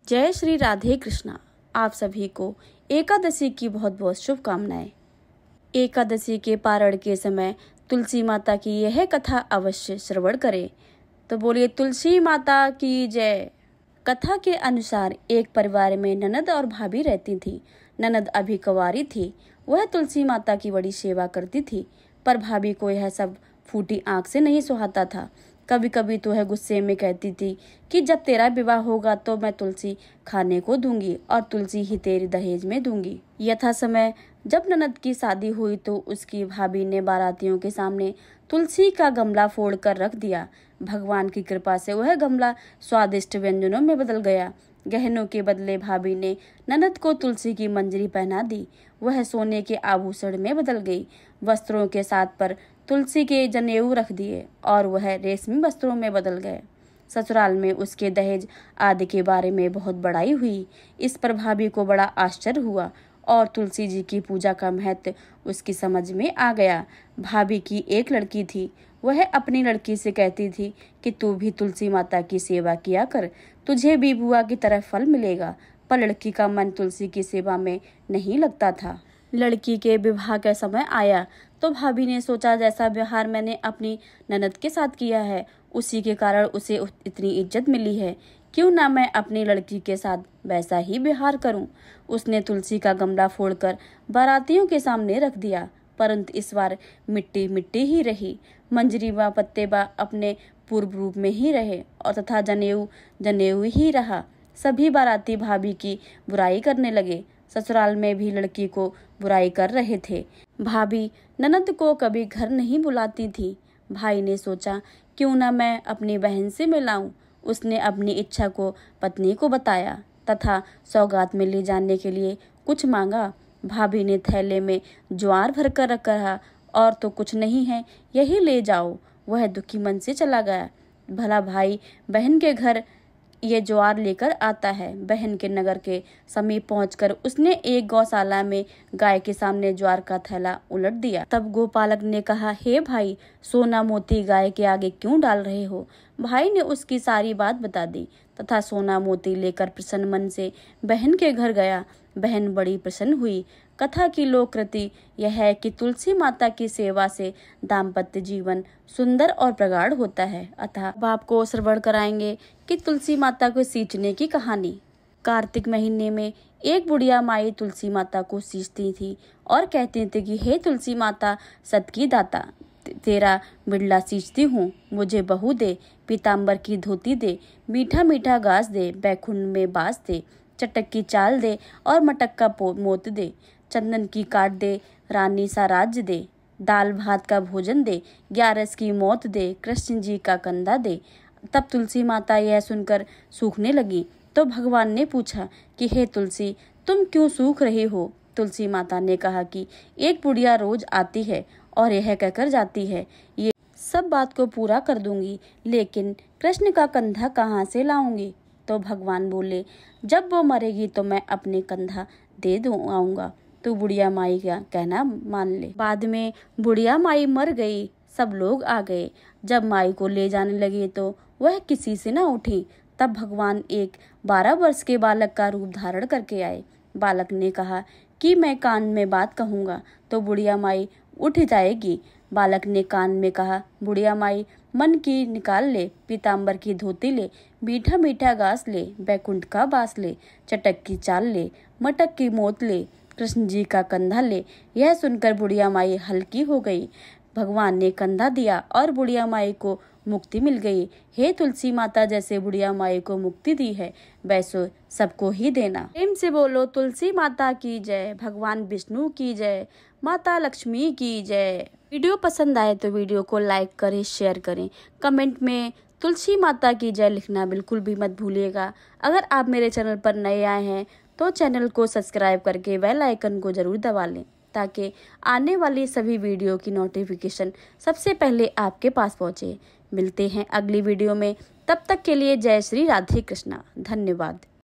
जय श्री राधे कृष्णा। आप सभी को एकादशी की बहुत बहुत शुभकामनाएं। एकादशी के पारण के समय तुलसी माता की यह कथा अवश्य श्रवण करें। तो बोलिए तुलसी माता की जय। कथा के अनुसार एक परिवार में ननद और भाभी रहती थी। ननद अभी कुंवारी थी। वह तुलसी माता की बड़ी सेवा करती थी, पर भाभी को यह सब फूटी आंख से नहीं सुहाता था। कभी कभी तो वह गुस्से में कहती थी कि जब तेरा विवाह होगा तो मैं तुलसी खाने को दूंगी और तुलसी ही तेरे दहेज में दूंगी। यथा समय जब ननद की शादी हुई तो उसकी भाभी ने बारातियों के सामने तुलसी का गमला फोड़ कर रख दिया। भगवान की कृपा से वह गमला स्वादिष्ट व्यंजनों में बदल गया। गहनों के बदले भाभी ने ननद को तुलसी की मंजरी पहना दी। वह सोने के आभूषण में बदल गई। वस्त्रों के साथ पर तुलसी के जनेऊ रख दिए और वह रेशमी वस्त्रों में बदल गए। ससुराल में उसके दहेज आदि के बारे में बहुत बड़ाई हुई। इस पर भाभी को बड़ा आश्चर्य हुआ और तुलसी जी की पूजा का महत्व उसकी समझ में आ गया। भाभी की एक लड़की थी। वह अपनी लड़की से कहती थी कि तू भी तुलसी माता की सेवा किया कर, तुझे भी बुआ की तरह फल मिलेगा। पर लड़की का मन तुलसी की सेवा में नहीं लगता था। लड़की के विवाह का समय आया तो भाभी ने सोचा जैसा व्यवहार मैंने अपनी ननद के साथ किया है उसी के कारण उसे इतनी इज्जत मिली है, क्यों ना मैं अपनी लड़की के साथ वैसा ही व्यवहार करूं। उसने तुलसी का गमला फोड़कर बारातियों के सामने रख दिया, परंतु इस बार मिट्टी मिट्टी ही रही। मंजरी व पत्ते व अपने पूर्व रूप में ही रहे और तथा जनेऊ जनेऊ ही रहा। सभी बाराती भाभी की बुराई करने लगे। ससुराल में भी लड़की को बुराई कर रहे थे। भाभी ननद को कभी घर नहीं बुलाती थी। भाई ने सोचा क्यों ना मैं अपनी बहन से मिलाऊं। उसने अपनी इच्छा को पत्नी को बताया तथा सौगात में ले जाने के लिए कुछ मांगा। भाभी ने थैले में ज्वार भरकर रखा और तो कुछ नहीं है, यही ले जाओ। वह दुखी मन से चला गया। भला भाई बहन के घर ये ज्वार लेकर आता है। बहन के नगर के समीप पहुंचकर उसने एक गौशाला में गाय के सामने ज्वार का थैला उलट दिया। तब गोपालक ने कहा, हे भाई, सोना मोती गाय के आगे क्यों डाल रहे हो। भाई ने उसकी सारी बात बता दी तथा सोना मोती लेकर प्रसन्न मन से बहन के घर गया। बहन बड़ी प्रसन्न हुई। कथा की लोककृति यह है कि तुलसी माता की सेवा से दाम्पत्य जीवन सुंदर और प्रगाढ़ होता है। अतः अब आपको श्रवण कराएंगे कि तुलसी माता को सींचने की कहानी। कार्तिक महीने में एक बुढ़िया माई तुलसी माता को सींचती थी और कहती थी कि हे तुलसी माता, सत की दाता, तेरा बिड़ला सींचती हूँ, मुझे बहू दे, पीताम्बर की धोती दे, मीठा मीठा घास दे, बैकुंठ में बास दे, चटक की चाल दे और मटक का मोत दे, चंदन की काट दे, रानी सा राज्य दे, दाल भात का भोजन दे, 11 की मौत दे, कृष्ण जी का कंधा दे। तब तुलसी माता यह सुनकर सूखने लगी। तो भगवान ने पूछा कि हे तुलसी, तुम क्यों सूख रही हो। तुलसी माता ने कहा कि एक बुढ़िया रोज आती है और यह कहकर जाती है, ये सब बात को पूरा कर दूंगी, लेकिन कृष्ण का कंधा कहाँ से लाऊंगी। तो भगवान बोले, जब वो मरेगी तो मैं अपने कंधा दे आऊंगा, तो बुढ़िया माई का कहना मान ले। बाद में बुढ़िया माई मर गई। सब लोग आ गए। जब माई को ले जाने लगे तो वह किसी से न उठी। तब भगवान एक 12 वर्ष के बालक का रूप धारण करके आए। बालक ने कहा कि मैं कान में बात कहूँगा तो बुढ़िया माई उठ जाएगी। बालक ने कान में कहा, बुढ़िया माई मन की निकाल ले, पीताम्बर की धोती ले, मीठा मीठा घास ले, बैकुंठ का बास ले, चटक की चाल ले, मटक की मोत ले, कृष्ण जी का कंधा ले। यह सुनकर बुढ़िया माई हल्की हो गई। भगवान ने कंधा दिया और बुढ़िया माई को मुक्ति मिल गई। हे तुलसी माता, जैसे बुढ़िया माई को मुक्ति दी है वैसे सबको ही देना। प्रेम से बोलो तुलसी माता की जय, भगवान विष्णु की जय, माता लक्ष्मी की जय। वीडियो पसंद आए तो वीडियो को लाइक करें, शेयर करें, कमेंट में तुलसी माता की जय लिखना बिल्कुल भी मत भूलिएगा। अगर आप मेरे चैनल पर नए आए हैं तो चैनल को सब्सक्राइब करके बेल आइकन को जरूर दबा लें ताकि आने वाली सभी वीडियो की नोटिफिकेशन सबसे पहले आपके पास पहुंचे। मिलते हैं अगली वीडियो में, तब तक के लिए जय श्री राधे कृष्णा। धन्यवाद।